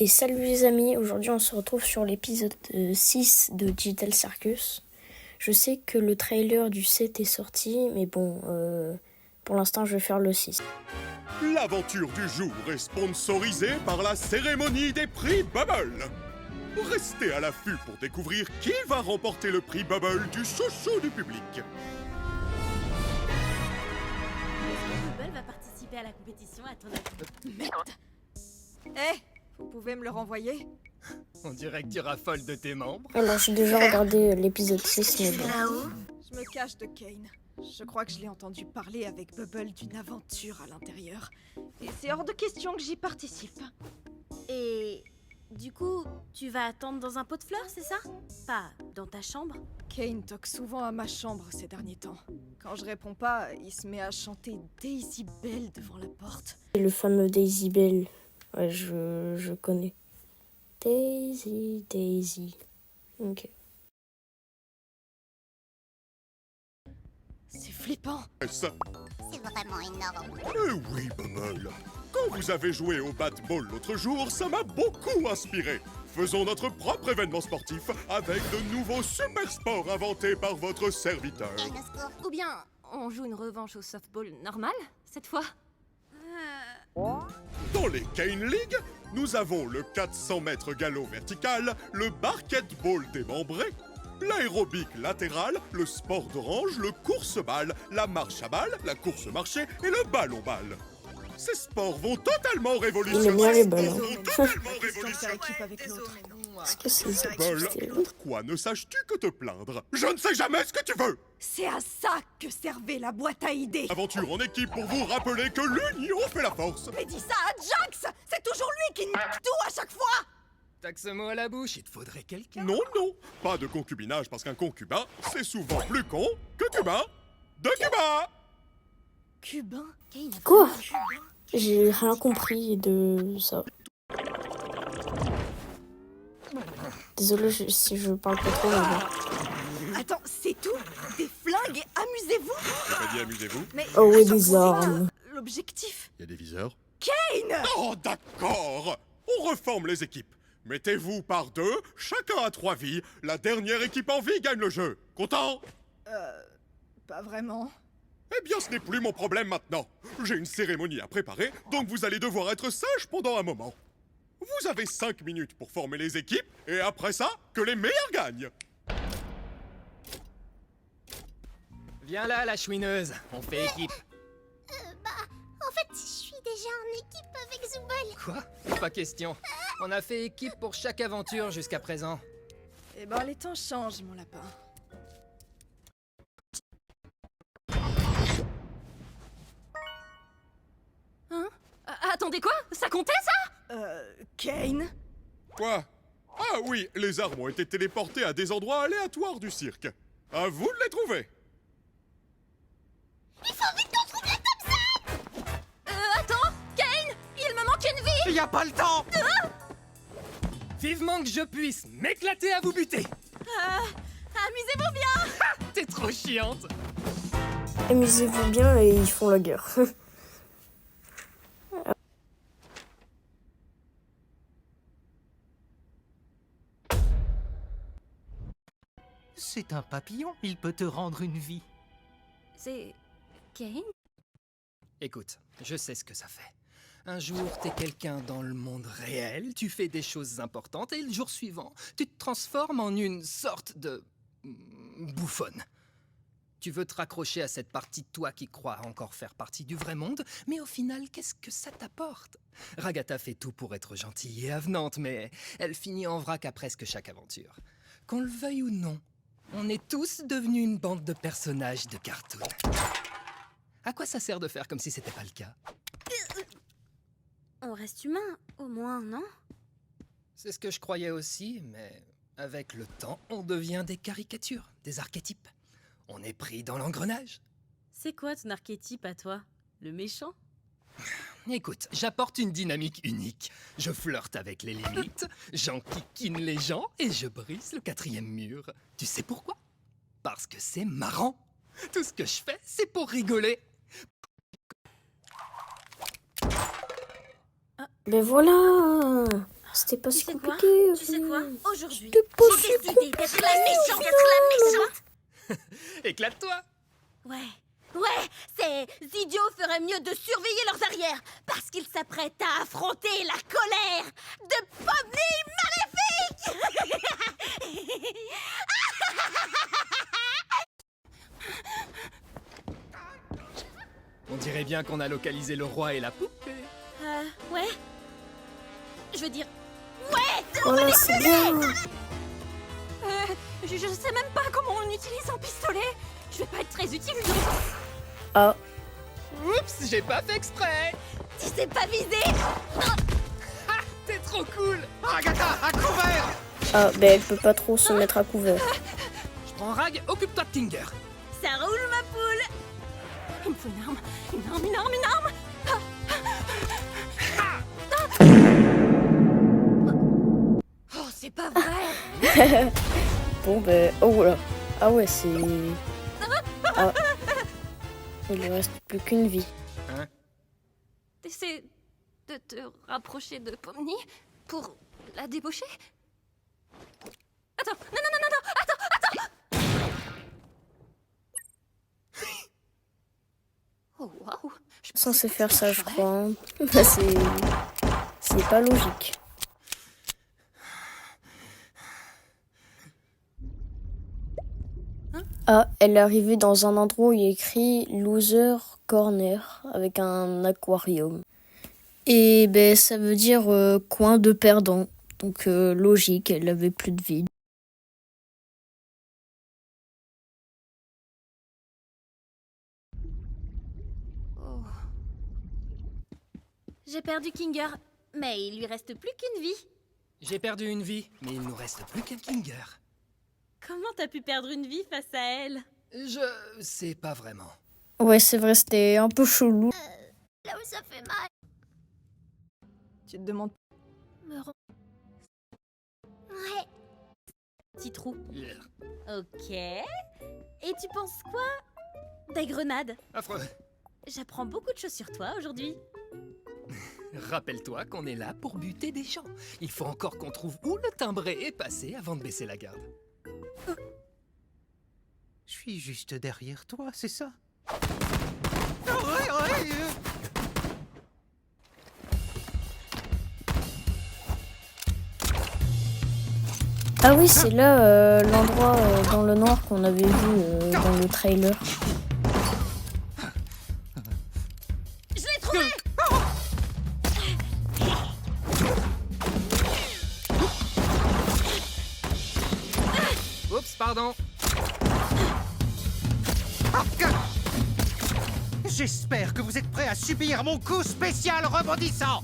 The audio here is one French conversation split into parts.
Et salut les amis, aujourd'hui on se retrouve sur l'épisode 6 de Digital Circus. Je sais que le trailer du 7 est sorti, mais bon, pour l'instant je vais faire le 6. L'aventure du jour est sponsorisée par la cérémonie des prix Bubble. Restez à l'affût pour découvrir qui va remporter le prix Bubble du chouchou du public. Bubble va participer à la compétition à ton avis. Merde. Vous pouvez me le renvoyer? On dirait que tu raffoles de tes membres. Alors j'ai déjà regardé l'épisode 6, mais bon. Je me cache de Kane. Je crois que je l'ai entendu parler avec Bubble d'une aventure à l'intérieur. Et c'est hors de question que j'y participe. Et du coup, tu vas attendre dans un pot de fleurs, c'est ça? Pas dans ta chambre? Kane toque souvent à ma chambre ces derniers temps. Quand je réponds pas, il se met à chanter Daisy Bell devant la porte. Et le fameux Daisy Bell, ouais, je connais. Daisy, Daisy. Ok. C'est flippant. Ça, C'est vraiment énorme. oui, Bubble. Quand vous avez joué au bat-ball l'autre jour, ça m'a beaucoup inspiré. Faisons notre propre événement sportif avec de nouveaux super sports inventés par votre serviteur. Et le score. Ou bien, on joue une revanche au softball normal, cette fois? Dans les Kane League, nous avons le 400 mètres galop vertical, le basketball démembré, l'aérobic latéral, le sport d'orange, le course-balle, la marche à balle, la course-marché et le ballon-balle. Ces sports vont totalement Il révolutionner. aime bien les ballons. Vont totalement Faire révolutionner. équipe avec l'autre. Est-ce que c'est ça Bubble, pourquoi ne saches-tu que te plaindre? Je ne sais jamais ce que tu veux. C'est à ça que servait la boîte à idées. Aventure en équipe pour vous rappeler que l'union fait la force. Mais dis ça à Jax. C'est toujours lui qui nique tout à chaque fois. T'as que ce mot à la bouche, il te faudrait quelqu'un. Non, non, pas de concubinage parce qu'un concubin, c'est souvent plus con que cubain de Cuba. Cubain. Kane a Quoi? vraiment Cubain. J'ai rien compris de ça. Désolé si je parle pas trop, mais bon. Attends, c'est tout? Des flingues et amusez-vous? J'ai pas dit amusez-vous. Mais Oh oui, je des comprends pas armes. l'objectif. Il y a des viseurs. Kane! Oh, d'accord. On reforme les équipes. Mettez-vous par deux, chacun a 3 vies. La dernière équipe en vie gagne le jeu. Content? Pas vraiment. Eh bien, ce n'est plus mon problème maintenant. J'ai une cérémonie à préparer, donc vous allez devoir être sage pendant un moment. Vous avez 5 minutes pour former les équipes, et après ça, que les meilleurs gagnent. Viens là, la chouineuse, on fait équipe. En fait, je suis déjà en équipe avec Zubel. Quoi? Pas question. On a fait équipe pour chaque aventure jusqu'à présent. Eh ben, les temps changent, mon lapin. Attendez, quoi? Ça comptait, ça? Kane? Quoi? Ah oui, les armes ont été téléportées à des endroits aléatoires du cirque. À vous de les trouver. Attends! Kane! Il me manque une vie! Y a pas le temps! Vivement que je puisse m'éclater à vous buter! Amusez-vous bien! T'es trop chiante! Amusez-vous bien et ils font la guerre. C'est un papillon, il peut te rendre une vie. C'est... Kane? Écoute, je sais ce que ça fait. Un jour, t'es quelqu'un dans le monde réel, tu fais des choses importantes, et le jour suivant, tu te transformes en une sorte de... bouffonne. Tu veux te raccrocher à cette partie de toi qui croit encore faire partie du vrai monde, mais au final, qu'est-ce que ça t'apporte? Ragatha fait tout pour être gentille et avenante, mais elle finit en vrac à presque chaque aventure. Qu'on le veuille ou non, on est tous devenus une bande de personnages de cartoon. À quoi ça sert de faire comme si c'était pas le cas? On reste humain, au moins, non? C'est ce que je croyais aussi, mais avec le temps, on devient des caricatures, des archétypes. On est pris dans l'engrenage. C'est quoi ton archétype à toi? Le méchant? Écoute, j'apporte une dynamique unique. Je flirte avec les limites, j'enquiquine les gens et je brise le 4e mur. Tu sais pourquoi? Parce que c'est marrant. Tout ce que je fais, c'est pour rigoler. Ben voilà. C'était pas Tu si sais quoi compliqué. Tu sais quoi Aujourd'hui, C'était pas j'ai si décidé d'être la méchante. Éclate-toi. Ouais, ces idiots feraient mieux de surveiller leurs arrières parce qu'ils s'apprêtent à affronter la colère de Pomni Maléfique. On dirait bien qu'on a localisé le roi et la poupée. Ouais. Je veux dire, ouais. Voilà, c'est bien. Je sais même pas comment on utilise un pistolet. Je vais pas être très utile, donc. Ah, Oups, j'ai pas fait exprès. Tu sais pas viser. Ah, t'es trop cool. Agatha, à couvert! ah, ben elle peut pas trop se mettre à couvert. Je prends Rag, occupe-toi de Tinger. Ça roule ma poule. Il me faut une arme. Une arme. Oh, c'est pas vrai. Bon, ben, oh là. Ah ouais, c'est... Ah. Il lui reste plus qu'une vie. T'essaies de te rapprocher de Pomni pour la débaucher? Attends, non, attends! Oh waouh! Censé faire ça, je crois. Hein. Bah, c'est pas logique. Ah, elle est arrivée dans un endroit où il y a écrit Loser Corner avec un aquarium. Et ben ça veut dire coin de perdant. Donc logique, elle avait plus de vie. Oh. J'ai perdu Kinger, mais il lui reste plus qu'une vie. J'ai perdu une vie, mais il nous reste plus qu'un Kinger. Comment t'as pu perdre une vie face à elle? Je sais pas vraiment. Ouais, c'est vrai, c'était un peu chelou. Là où ça fait mal. Tu te demandes. Me rends Ouais. petit trou. Ok. Et tu penses quoi des grenades? Affreux. J'apprends beaucoup de choses sur toi aujourd'hui. Rappelle-toi qu'on est là pour buter des gens. Il faut encore qu'on trouve où le timbré est passé avant de baisser la garde. Je suis juste derrière toi, c'est ça? Ah oui, c'est là l'endroit dans le noir qu'on avait vu dans le trailer. Je l'ai trouvé! Oups, pardon. J'espère que vous êtes prêts à subir mon coup spécial rebondissant.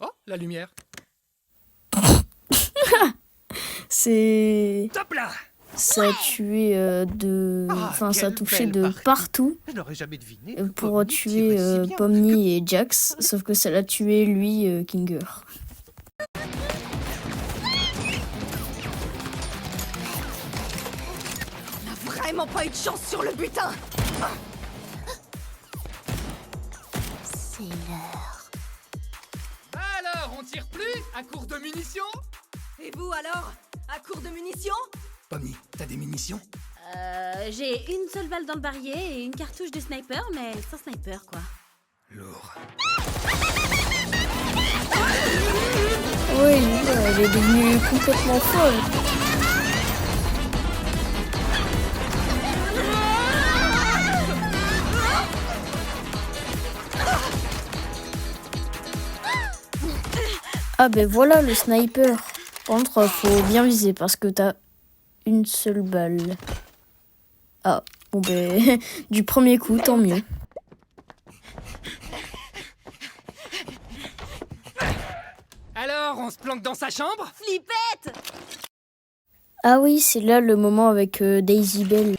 Oh, la lumière. C'est... Top là. Ça a tué de... Enfin, ça a quelle touché belle de partie. partout Je n'aurais jamais deviné. que pour Pomni tuer tirait si bien. Pomni et Jax, sauf que ça l'a tué lui, Kinger. On n'a vraiment pas eu de chance sur le butin! C'est l'heure. Alors, on tire plus à court de munitions? Et vous alors? À court de munitions? Pomni, t'as des munitions? J'ai une seule balle dans le barillet et une cartouche de sniper, mais sans sniper quoi. Lourd. Oui, elle est devenue complètement folle. Ah ben voilà le sniper. Par contre, faut bien viser parce que t'as une seule balle. Ah, bon ben, du premier coup, tant mieux. Alors, on se planque dans sa chambre? Flippette! Ah oui, c'est là le moment avec Daisy Bell.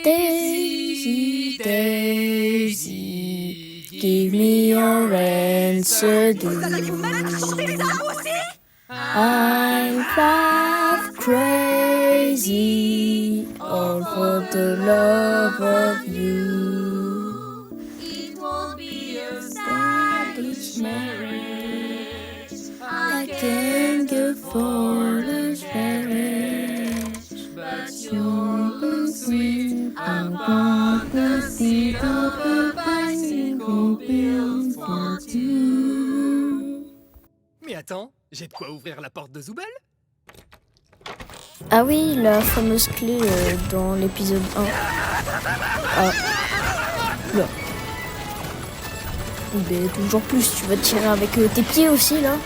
Daisy, Daisy, give me your answer, do I drive crazy, all for the love of you. It won't be a Stylish marriage, I can't go for this marriage, but you're sweet upon the seat of a bicycle built for two. Mais attends, j'ai de quoi ouvrir la porte de Zoubel? Ah oui, la fameuse clé dans l'épisode 1. Ah. Là. Ben, toujours plus, tu vas tirer avec tes pieds aussi, là.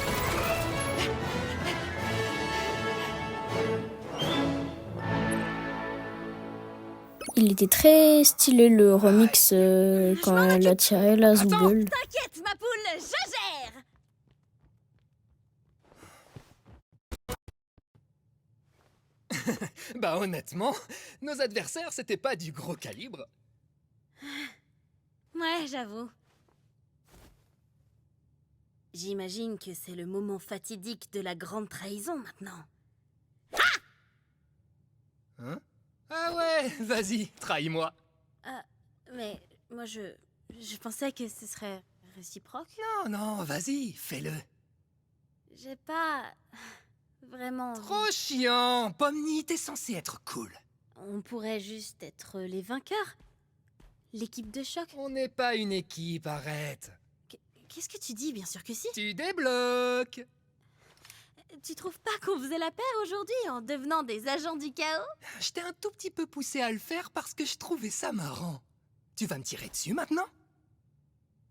Il était très stylé, le remix, quand elle a tiré la Zoubel. T'inquiète, ma poule, je gère. Bah honnêtement, nos adversaires c'était pas du gros calibre. Ouais, j'avoue. J'imagine que c'est le moment fatidique de la grande trahison maintenant. Hein? Ah ouais, vas-y, trahis-moi. Mais moi je pensais que ce serait réciproque. Non, vas-y, fais-le. J'ai pas vraiment envie. Trop chiant, Pomni, t'es censé être cool. On pourrait juste être les vainqueurs. L'équipe de choc. On n'est pas une équipe, arrête. Qu'est-ce que tu dis? Bien sûr que si. Tu débloques. Tu trouves pas qu'on faisait la paire aujourd'hui en devenant des agents du chaos? Je t'ai un tout petit peu poussé à le faire parce que je trouvais ça marrant. Tu vas me tirer dessus maintenant?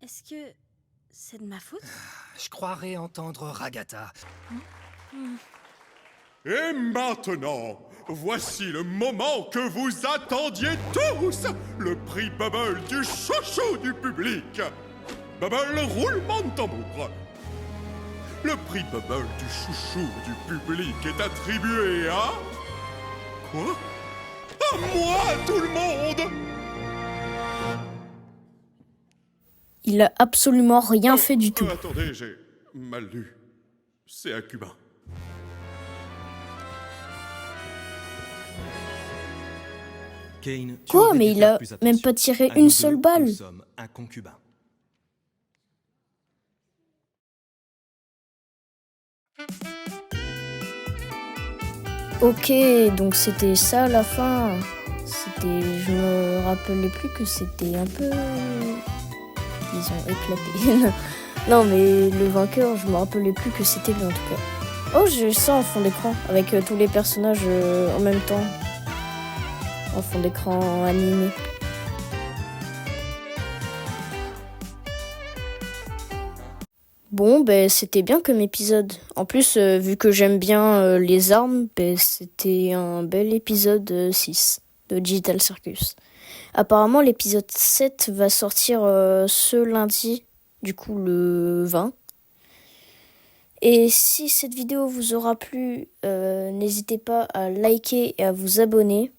Est-ce que c'est de ma faute? Je croirais entendre Ragata. Et maintenant, voici le moment que vous attendiez tous, le prix Bubble du chouchou du public. Bubble, roulement de tambour. Le prix Bubble du chouchou du public est attribué à... Quoi? À moi, tout le monde! Il a absolument rien fait du tout. Attendez, j'ai mal lu. C'est un cubain. Kane, tu Quoi? aurais Mais dû il faire a plus même attention. pas tiré À une nous seule deux, balle. Nous sommes un concubin. Ok, donc c'était ça la fin. Je me rappelais plus que c'était un peu... Ils ont éclaté. Non, mais le vainqueur, je me rappelais plus que c'était lui en tout cas. Oh, j'ai ça en fond d'écran, avec tous les personnages en même temps. En fond d'écran animé. Bon, ben c'était bien comme épisode. En plus, vu que j'aime bien les armes, ben c'était un bel épisode 6 de Digital Circus. Apparemment, l'épisode 7 va sortir ce lundi, du coup le 20. Et si cette vidéo vous aura plu, n'hésitez pas à liker et à vous abonner.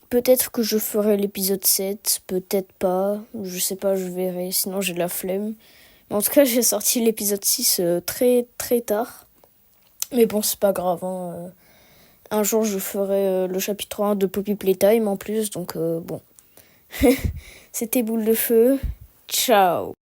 Peut-être que je ferai l'épisode 7, peut-être pas, je sais pas, je verrai, sinon j'ai la flemme. En tout cas, j'ai sorti l'épisode 6 très très tard. Mais bon, c'est pas grave. Hein. Un jour, je ferai le chapitre 1 de Poppy Playtime en plus. Donc bon. C'était Boule de Feu. Ciao.